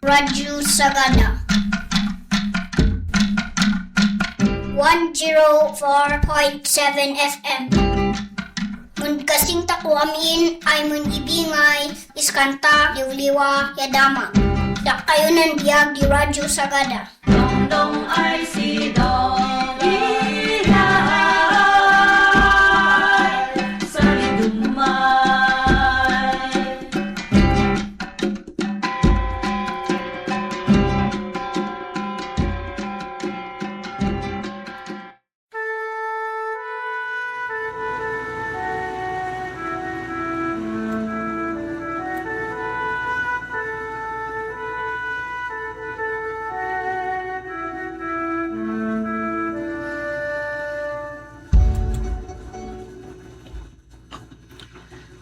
Radyo Sagada 104.7 FM. Mun kasing tako amin ay mun ibingay iskanta liwliwa yadama. Da kayo nan biyag di Radyo Sagada. Dong dong ay si Dong Ilay sa Lidumay.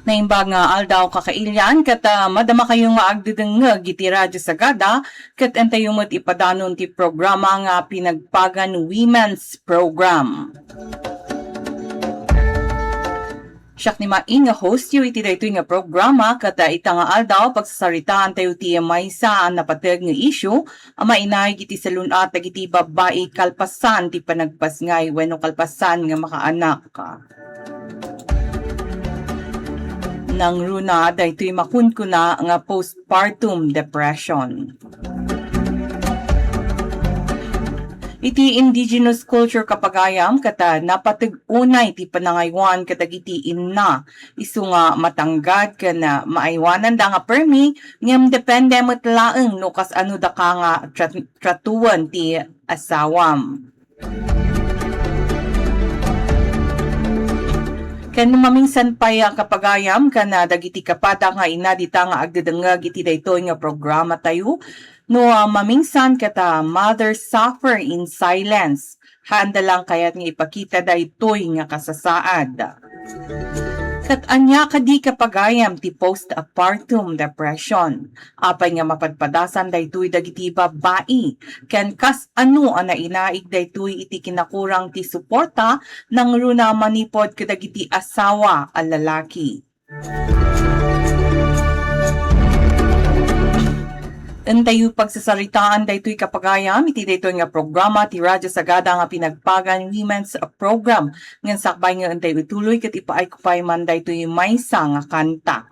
Naimbag nga aldaw kakailyan kat madama kayo nga agdideng nga giti Radyo Sagada kat entayo mo't ipadanon ti programa nga pinagpagan Women's Program. Siyak ni maing nga host yu iti dayto nga programa kat ita nga aldaw pagsasaritaan tayo ti maysa ang napateg nga issue ama inay giti salunat giti babae kalpasan ti panagpasngay wenno kalpasan nga makaanak nang runa daytoy makunkuna nga postpartum depression. Iti indigenous culture kapagayam kata napatag-unay ti panangaywan katagiti inna isu nga matanggad ka na maaywanan da nga permi ngem depende met laeng no kas ano da ka nga tratuan ti asawam. Ken maminsan paya kapagayam kana dagiti kapata nga inadita nga agdedengag iti daytoy nga programa tayo no maminsan kata mother suffer in silence handa lang kayat nga ipakita daytoy nga kasasaad. Kat anya kadi kapagayam ti postpartum depression. Apay nga mapadpadasan daytoy dagiti babae. Ken kas ano ana inaig daytoy iti kinakurang ti suporta nang runa manipod kadagiti asawa a lalaki. Entayo pagsasaritaan daytoy kapagayam iti daytoy nga programa ti Radyo Sagada nga pinagpagan Women's Program ngem sakbay nga entayo ituloy ket ipaay kupay man daytoy maysa nga kanta.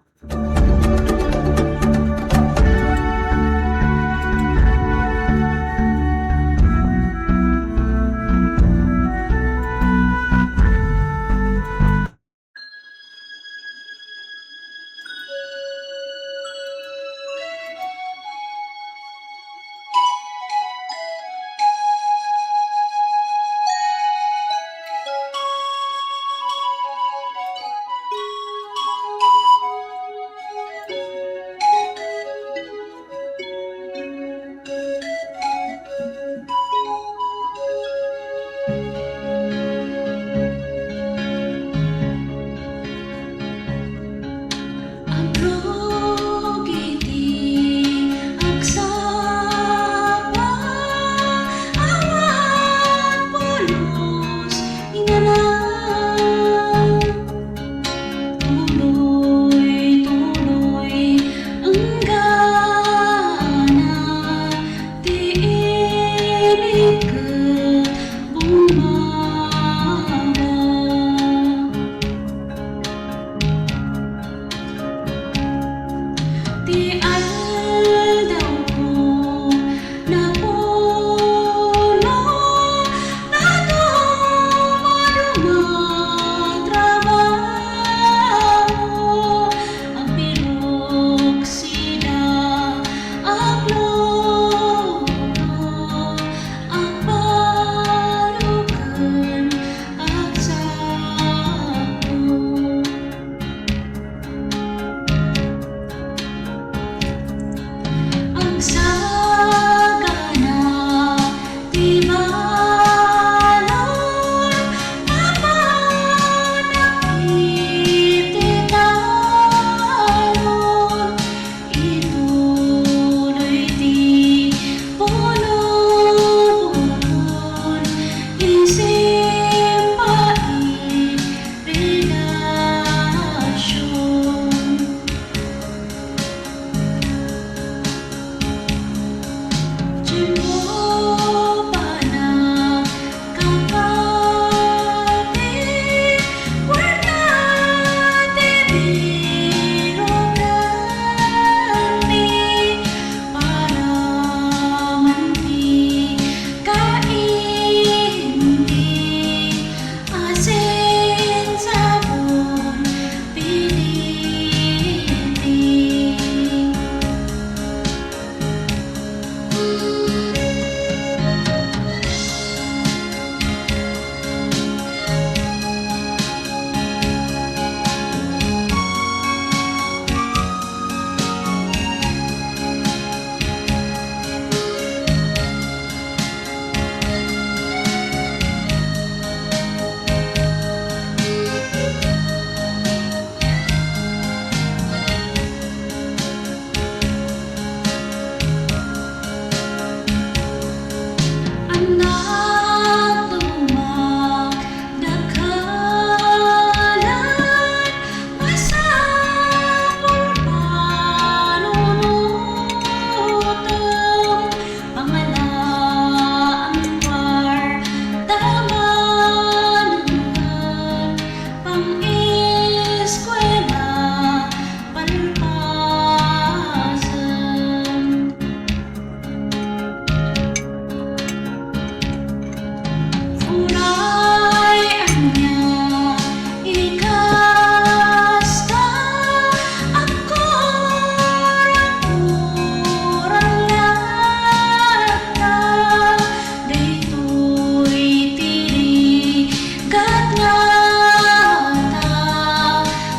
ingata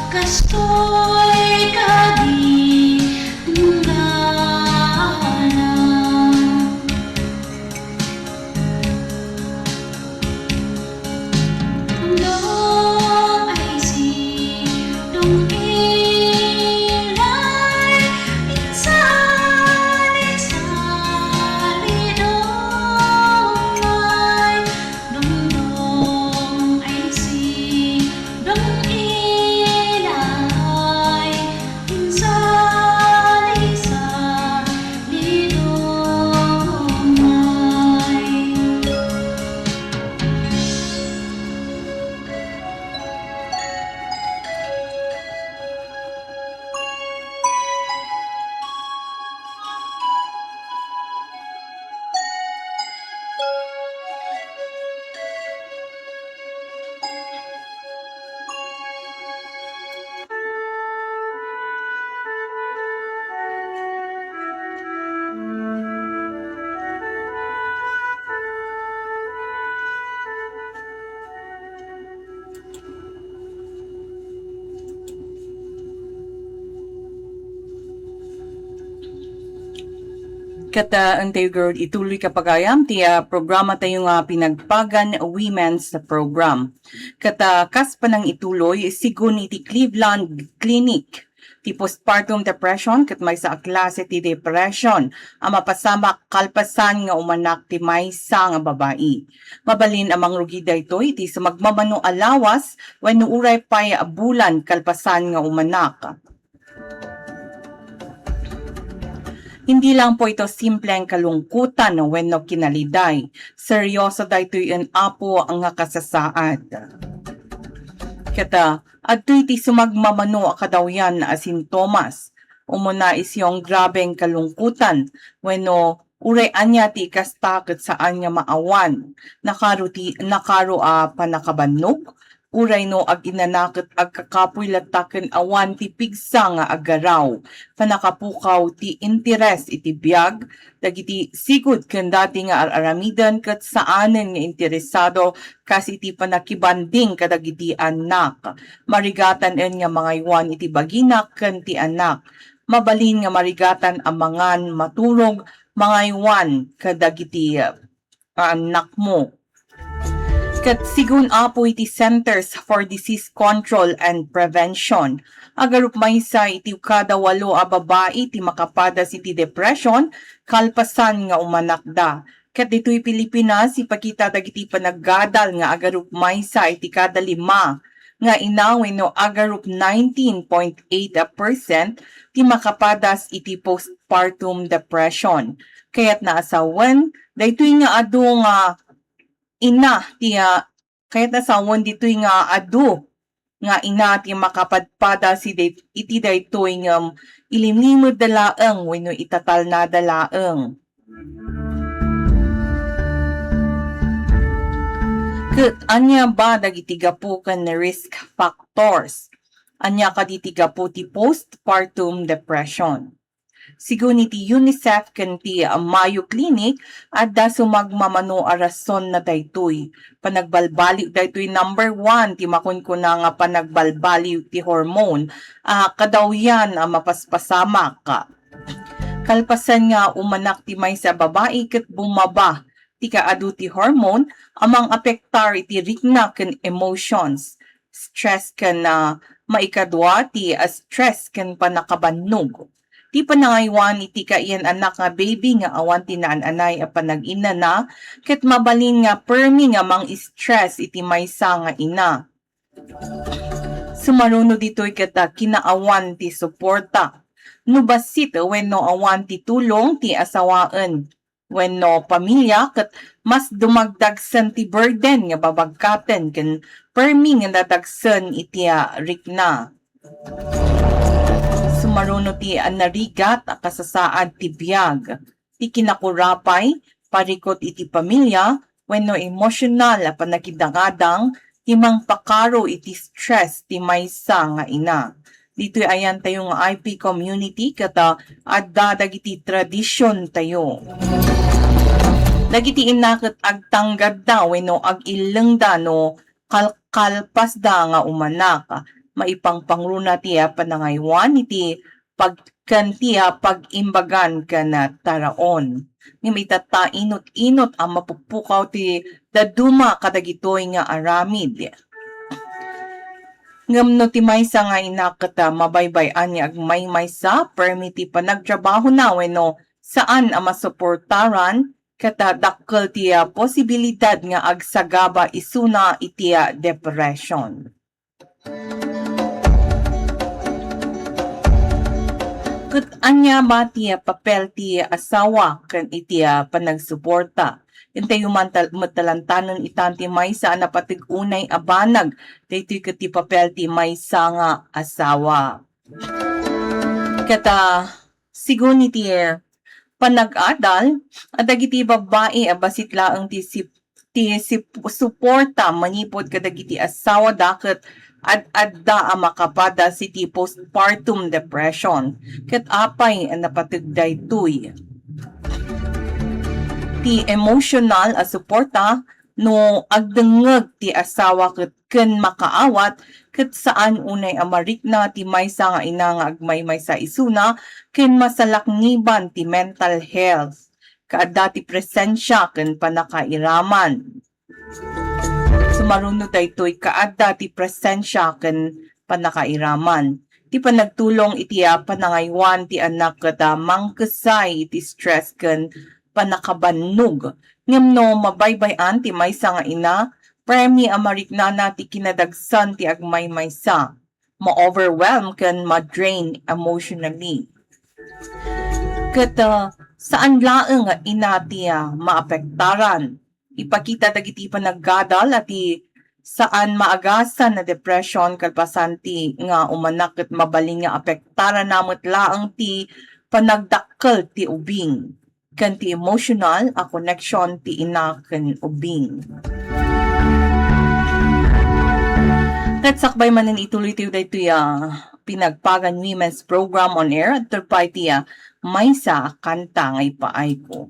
kastoy kadi ngana dong ay si dong ilay insan insali dong ay dong ay si dong ilay insan insali dong ay Kata antay girl ituloy kapagayam ti programa tayo nga pinagpagan women's program. Kata kas panang ituloy sigun iti Cleveland Clinic ti postpartum depression ket may sa klase ti depression ang mapasamak kalpasan nga umanak ti maysa nga babae. Mabalin amang rugi daytoy iti sa magmamano alawas wenno uray pay bulan kalpasan nga umanak. Hindi lang po ito simpleng kalungkutan no wenno kinaliday. Seryoso daytoy en apo ang kasasaad. Kata, adtoy ti sumagmamano akadawyan na sintomas. Umuna is yung grabeng kalungkutan wenno uray anya ti kastakot saan nga maawan. Nakaro panakabannog. Uray no ag inanakit ag kakapoy lataken awan ti pigsa nga agaraw. Panakapukaw ti interes iti biyag. Dagiti sigud ken dati nga aramidan ket saanen nga interesado kas iti panakibanding kadagiti anak. Marigatan en nga mga iwan iti bagina ken ti anak. Mabalin nga marigatan amangan maturog mga iwan kadagiti anak mo. Kat sigun apo iti Centers for Disease Control and Prevention. Agarup maysa iti kada 8 a babae iti makapadas iti depression kalpasan nga umanakda. Kat dito'y Pilipinas ipakita dagiti panaggadal nga agarup maysa iti kada 5 nga inawin no agarup 19.8% ti makapadas iti postpartum depression. Kaya't naasawan daytoy nga adu nga ina ti kahit nasawon ditoy nga adu nga ina ti makapadpada si iti daytoy nga ilimlimod dalaeng wenno itatal na dalaeng. Ket anya ba dagiti gapu ken risk factors? Anya kaditi gapu ti postpartum depression? Sigun iti UNICEF ken ti Mayo Clinic adda sumagmamano a rason na daytoy. Panagbalbaliw daytoy number 1 ti makunkuna nga panagbalbaliw ti hormone. Kadawyan mapaspasamak. Kalpasan nga umanak ti maysa babae ket bumaba ti kaadu ti hormone amang apektar iti rikna ken emotions. Stress ken maikadwa ti stress ken panakabannog. Ti panangaywan iti kaiyan anak nga baby nga awan tinaan-anay a panag-ina na ket mabalin nga permi nga mang stress iti maysa nga ina. Sumaruno ditoy ket kinaawan ti suporta. No basit wenno awan ti tulong ti asawaan wenno pamilya ket mas dumagdagsen ti burden nga babagkaten ken permi nga dadagsen iti rikna. Sumaruno ti anarigat a kasasaad ti biyag, ti kinakurapay, parikot iti pamilya, wenno emosyonal a panakidangadang, ti mangpakaro iti stress ti maysa nga ina. Dito'y ayan tayo nga IP community kata adda dagiti tradisyon tayo. Dagiti inakit agtanggad da wenno ag ilengda no kalpas da nga umanak. Maipangpangruna tiya panangaywan iti pagkantiya pag-imbagan ka na taraon. Nga may inot-inot ang mapupukaw ti daduma kadagitoy nga aramid. Ngam no ti maysa nga inakata mabaybayan niya agmay-maysa permiti pa nagtrabaho na wenno saan ang masuportaran kata dakkel tiya posibilidad nga agsagaba isuna itiya depression. Ket anya ba tiya papel tiya asawa ken itiya panagsuporta. Intay matalantanon itanti maysa na patig-unay abanag daytoy ket ti papel ti maysa nga asawa. Kata sigun iti panag-adal at dagiti babae basit laeng ti suporta manipod kadagiti asawa daket adda makapada ti postpartum depression ket apay napatigday tuy ti emotional suporta no agdengeg ti asawa ken makaawat ket saan unay amarikna ti maysa nga ina nga agmaymaysa isuna ken masalakniban ti mental health kaadda ti presensya ken panakairaman. Sumaruno daytoy kaadda ti presensya ken panakairaman. Ti panagtulong iti panangaywan ti anak kada mangkesay iti stress ken panakabannog. Ngem no mabaybayan ti maysa nga ina premi amariknana ti kinadagsan ti agmaymaysa, ma-overwhelm ken ma-drain emotionally. Ket saan laeng ina ti maapektaran, ipakita dagiti panaggadal at saan maagasan na depression kalpasan ti nga umanak ket mabaling nga apektaran namot laeng ti panagdakkel ti ubing ken ti emotional connection ti ina ken ubing. Ket sakbay manen ituloy ti daytoy pinagpagan women's program on air at terpay ti maysa kanta nga ipaay ko.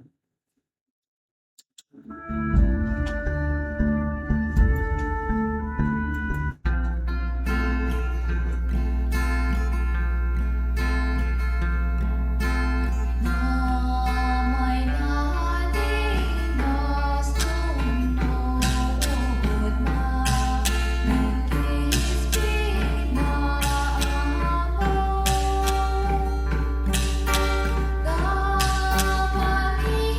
Damai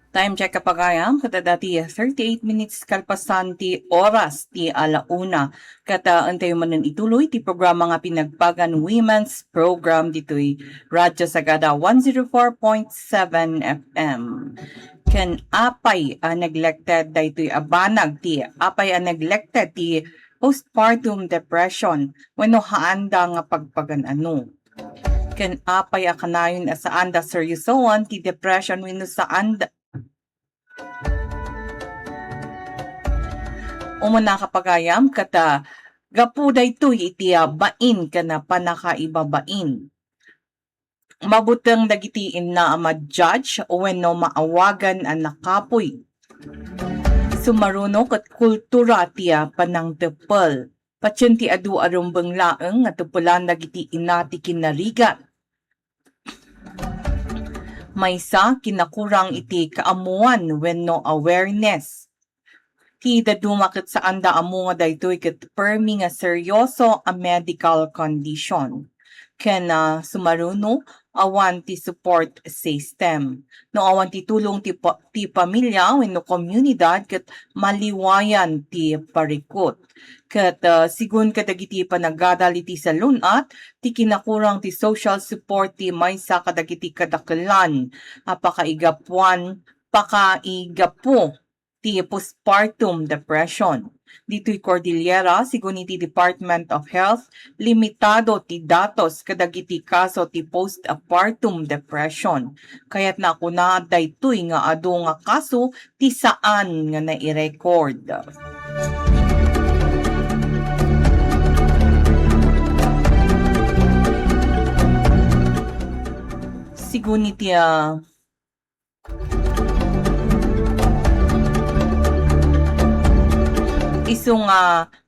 Time check kapagayam, kata dati 38 minutes kalpasan ti oras ti alauna. Kata antay manan ituloy ti programa nga pinagpagan women's program dito'y Radyo Sagada 104.7 FM. Ken apay neglected daytoy abanag ti apay neglected ti postpartum depression wenno haanda nga pagpagan-ano. Ken apay kanayon saan da seryosoan ti depression wenno saan umuna kapagayam kata gapuday toy iti bain kana panakaibabain. Mabutang dagitiin na ma-judge o wenno maawagan ang nakapoy. Sumaruno kat kultura tiya panang tepel. Patyan ti adu arumbang laeng at tupulan dagitiin na ti kinarigat. Maysa kinakurang iti kaamuan wenno awareness. Ti dadumakit sa anda amo nga daytoy ket permi nga seryoso a medical condition. Ken sumaruno awan ti support system. No awan ti tulong ti pamilya wenno komunidad ket maliwayan ti parikot. Ket sigun kadagiti panagadal iti salunat ti kinakurang ti social support ti maysa kadagiti kadaklan pakaigapuan pakaigapo ti postpartum depression. Dito'y Cordillera, sigun iti Department of Health, limitado ti datos kadagiti kaso ti postpartum depression. Kaya't nakuna daytoy nga adu nga kaso ti saan nga nai-record. Sigun iti isong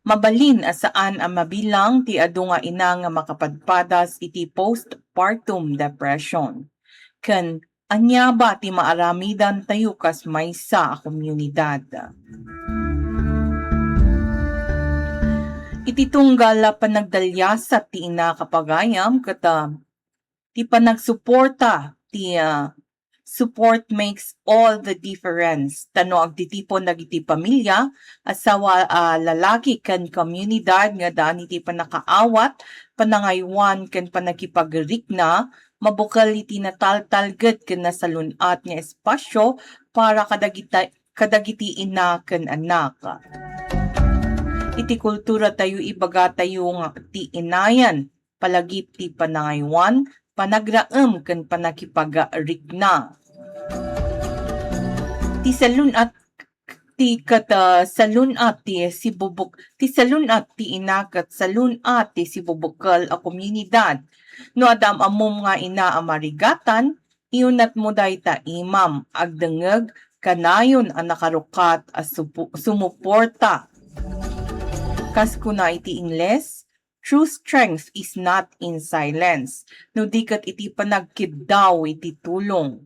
mabalin saan ang mabilang ti adu nga ina nga makapadpadas iti postpartum depression. Ken anya ba ti maaramidan tayo kas maysa a komunidad. Iti tunggal panagdalyasat ti ina kapagayam kata ti panagsuporta ti support makes all the difference. Tano agtitipon dagiti pamilya, asawa lalaki ken komunidad nga daan iti panakaawat, panangaywan ken panakipagrikna, mabukal iti nataltalget ken nasalunat nga espasyo para kadagiti ina ken anak. Iti kultura tayo ibaga tayo nga ti inayan, palagip ti panangaywan, panagraem ken panakipagrikna. Ti salunat ti kata salunat ti sibubuk ti salunat ti inakat salunat ti sibubukal a komunidad. No adam amom nga ina amarigatan, iunat mo dayta imam agdengeg kanayon a nakarukat a sumuporta. Kas kuna iti Ingles, true strength is not in silence. No dikat iti panagkiddaw iti tulong.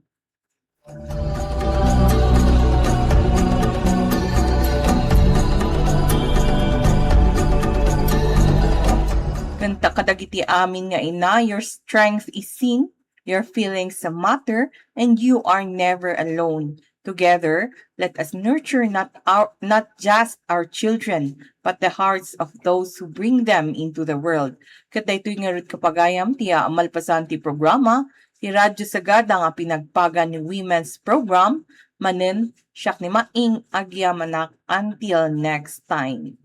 Kanta kadagiti amin nga ina, your strength is seen, your feelings matter, and you are never alone. Together, let us nurture not just our children, but the hearts of those who bring them into the world. Katay ito'y nga rin kapagayam, tiya amalpasan ti programa, ti Radyo Sagada nga pinagpagan ni Women's Program, manen, siyak ni maing agyamanak until next time.